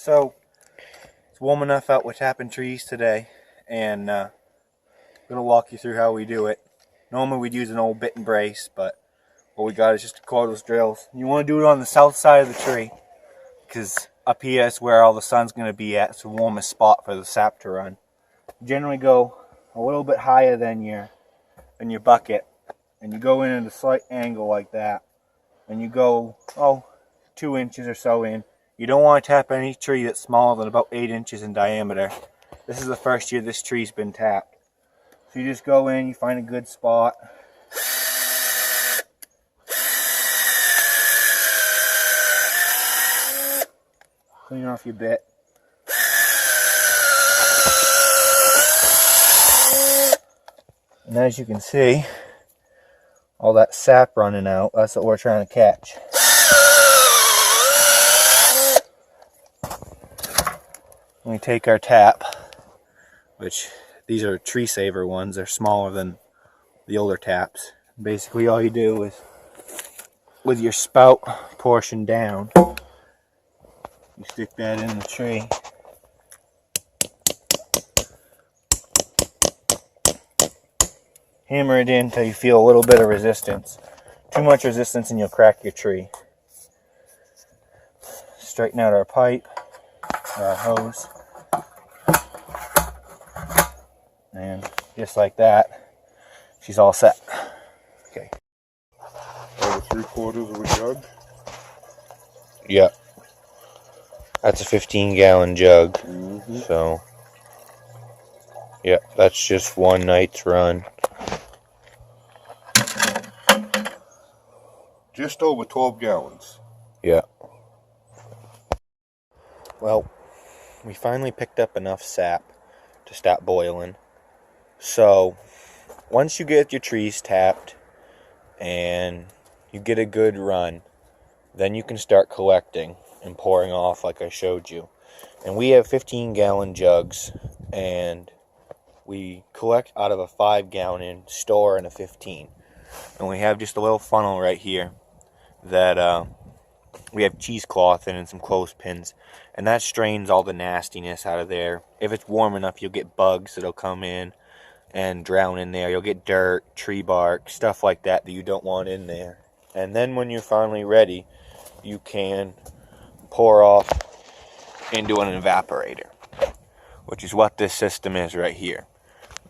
So, it's warm enough out, we're tapping trees today, and I'm going to walk you through how we do it. Normally we'd use an old bit and brace, but what we got is just cordless drills. You want to do it on the south side of the tree, because up here is where all the sun's going to be at. It's the warmest spot for the sap to run. You generally go a little bit higher than your bucket, and you go in at a slight angle like that, and you go, 2 inches or so in. You don't want to tap any tree that's smaller than about 8 inches in diameter. This is the first year this tree's been tapped. So you just go in, you find a good spot. Clean off your bit. And as you can see, all that sap running out, that's what we're trying to catch. We take our tap, which these are tree saver ones. They're smaller than the older taps. Basically all you do is, with your spout portion down, you stick that in the tree. Hammer it in until you feel a little bit of resistance. Too much resistance and you'll crack your tree. Straighten out our pipe, or our hose. And just like that, she's all set. Okay. Over 3/4 of a jug? Yep. That's a 15-gallon jug. Mm-hmm. So, yep, that's just one night's run. Just over 12 gallons. Yeah. Well, we finally picked up enough sap to stop boiling. So, once you get your trees tapped and you get a good run, then you can start collecting and pouring off like I showed you. And we have 15-gallon jugs, and we collect out of a 5-gallon store and a 15. And we have just a little funnel right here that we have cheesecloth in and some clothespins, and that strains all the nastiness out of there. If it's warm enough, you'll get bugs that'll come in and drown in there. You'll get dirt, tree bark, stuff like that that you don't want in there. And then when you're finally ready, you can pour off into an evaporator, which is what this system is right here.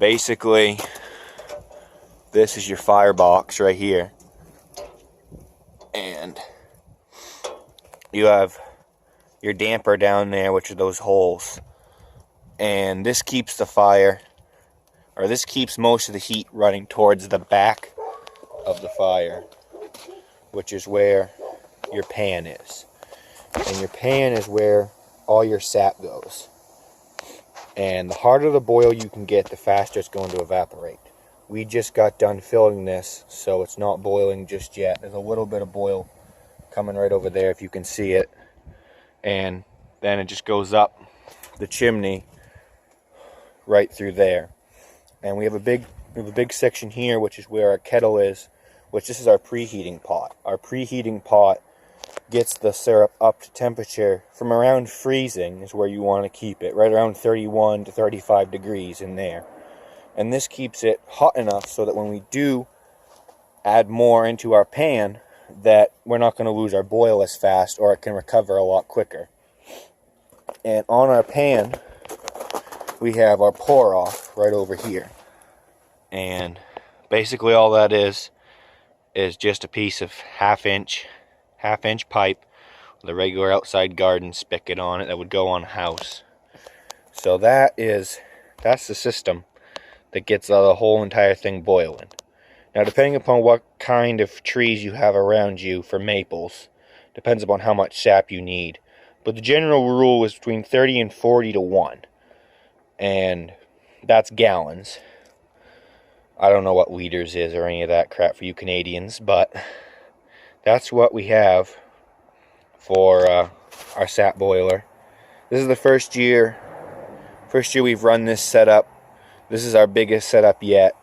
Basically, this is your firebox right here, and you have your damper down there, which are those holes, and this keeps the fire, or this keeps most of the heat running towards the back of the fire, which is where your pan is. And your pan is where all your sap goes. And the harder the boil you can get, the faster it's going to evaporate. We just got done filling this, so it's not boiling just yet. There's a little bit of boil coming right over there if you can see it. And then it just goes up the chimney right through there. And we have a big section here, which is where our kettle is, which this is our preheating pot. Our preheating pot gets the syrup up to temperature from around freezing is where you want to keep it, right around 31 to 35 degrees in there. And this keeps it hot enough so that when we do add more into our pan, that we're not going to lose our boil as fast, or it can recover a lot quicker. And on our pan, we have our pour off right over here. And basically all that is just a piece of half inch pipe with a regular outside garden spigot on it that would go on a house. So that's the system that gets the whole entire thing boiling. Now, depending upon what kind of trees you have around you for maples, depends upon how much sap you need. But the general rule is between 30 and 40 to 1. And that's gallons. I don't know what liters is or any of that crap for you Canadians, but that's what we have for our sap boiler. This is the first year we've run this setup. This is our biggest setup yet.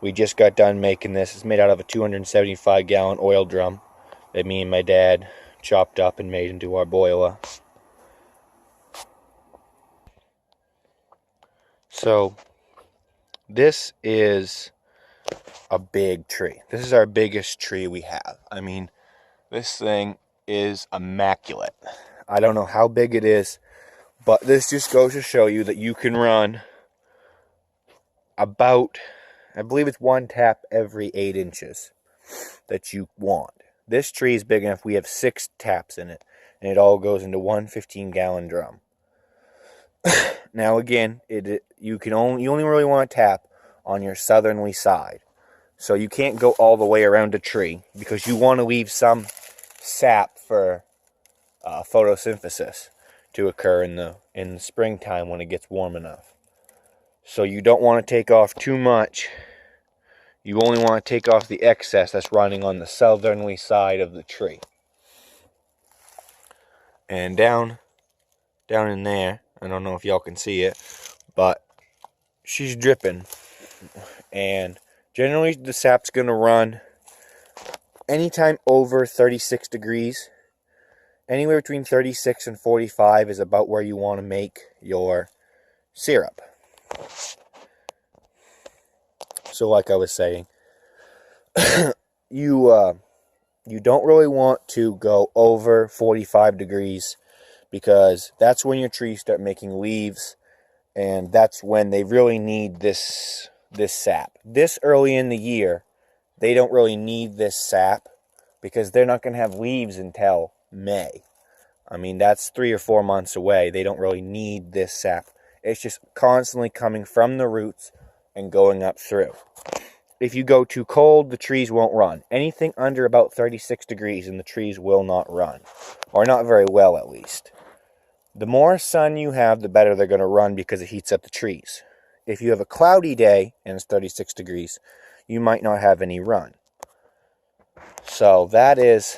We just got done making this. It's made out of a 275-gallon oil drum that me and my dad chopped up and made into our boiler. So this is a big tree. This is our biggest tree we have. I mean, this thing is immaculate. I don't know how big it is, but this just goes to show you that you can run about, I believe it's 1 tap every 8 inches that you want. This tree is big enough. We have 6 taps in it, and it all goes into one 15-gallon drum. Now again, you only really want to tap on your southerly side. So you can't go all the way around a tree because you want to leave some sap for photosynthesis to occur in the springtime when it gets warm enough. So you don't want to take off too much. You only want to take off the excess that's running on the southerly side of the tree. And down in there, I don't know if y'all can see it, but she's dripping. And generally the sap's going to run anytime over 36 degrees. Anywhere between 36 and 45 is about where you want to make your syrup. So like I was saying, you don't really want to go over 45 degrees because that's when your trees start making leaves, and that's when they really need this sap. This early in the year, they don't really need this sap because they're not going to have leaves until May. I mean, that's 3 or 4 months away. They don't really need this sap. It's just constantly coming from the roots and going up through. If you go too cold, the trees won't run. Anything under about 36 degrees and the trees will not run. Or not very well, at least. The more sun you have, the better they're going to run because it heats up the trees. If you have a cloudy day and it's 36 degrees, you might not have any run. So that's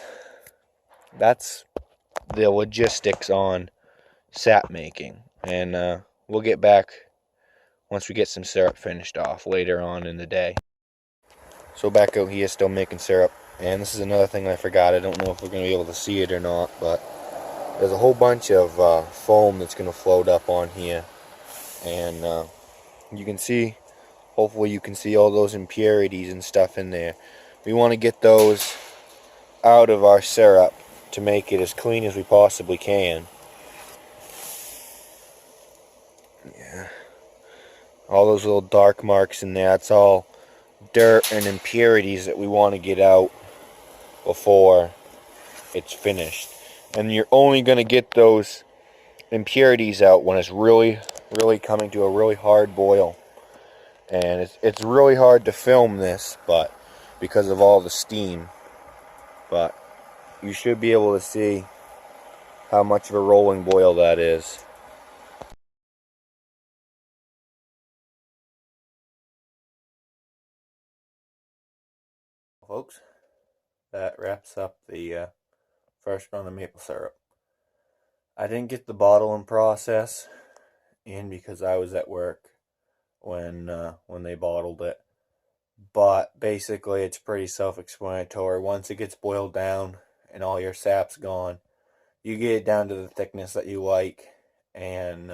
the logistics on sap making. And we'll get back once we get some syrup finished off later on in the day. So back out here still making syrup. And this is another thing I forgot. I don't know if we're going to be able to see it or not, but there's a whole bunch of foam that's going to float up on here. And you can see, hopefully you can see all those impurities and stuff in there. We want to get those out of our syrup to make it as clean as we possibly can. Yeah. All those little dark marks in there, that's all dirt and impurities that we want to get out before it's finished. And you're only going to get those impurities out when it's really coming to a really hard boil. And it's really hard to film this, but because of all the steam. But you should be able to see how much of a rolling boil that is. Folks, that wraps up the first run of maple syrup. I didn't get the bottling process in because I was at work when they bottled it. But basically it's pretty self-explanatory. Once it gets boiled down and all your sap's gone, you get it down to the thickness that you like, and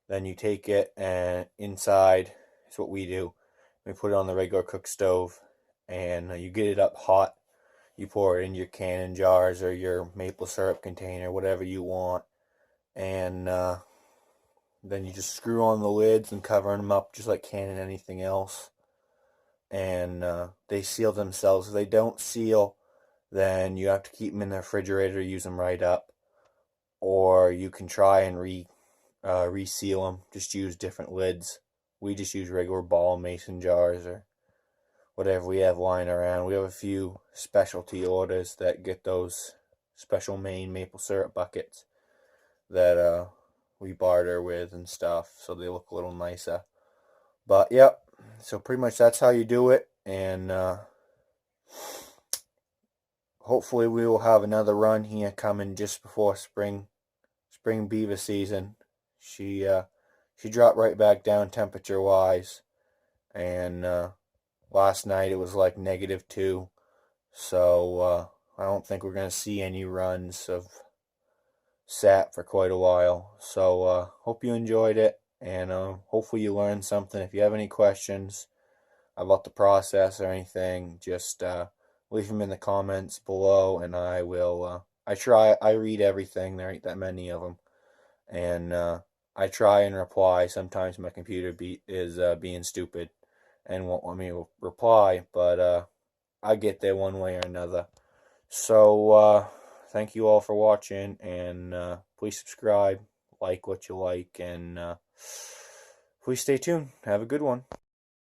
then you take it and inside is what we do. We put it on the regular cook stove, and you get it up hot. You pour it in your canning jars or your maple syrup container, whatever you want, and then you just screw on the lids and cover them up just like canning anything else. And they seal themselves. If they don't seal, then you have to keep them in the refrigerator, use them right up, or you can try and reseal them. Just use different lids. We just use regular ball mason jars or whatever we have lying around. We have a few specialty orders that get those special Maine maple syrup buckets that we barter with and stuff, so they look a little nicer. But yep, so pretty much that's how you do it, and hopefully we will have another run here coming just before spring beaver season. She dropped right back down temperature wise, and last night it was like -2, so I don't think we're going to see any runs of sap for quite a while. So hope you enjoyed it, And hopefully you learned something. If you have any questions about the process or anything, just leave them in the comments below, and I will. I read everything. There ain't that many of them, and I try and reply. Sometimes my computer is being stupid and won't let me reply, but I get there one way or another. So thank you all for watching, and please subscribe, like what you like, and please stay tuned. Have a good one.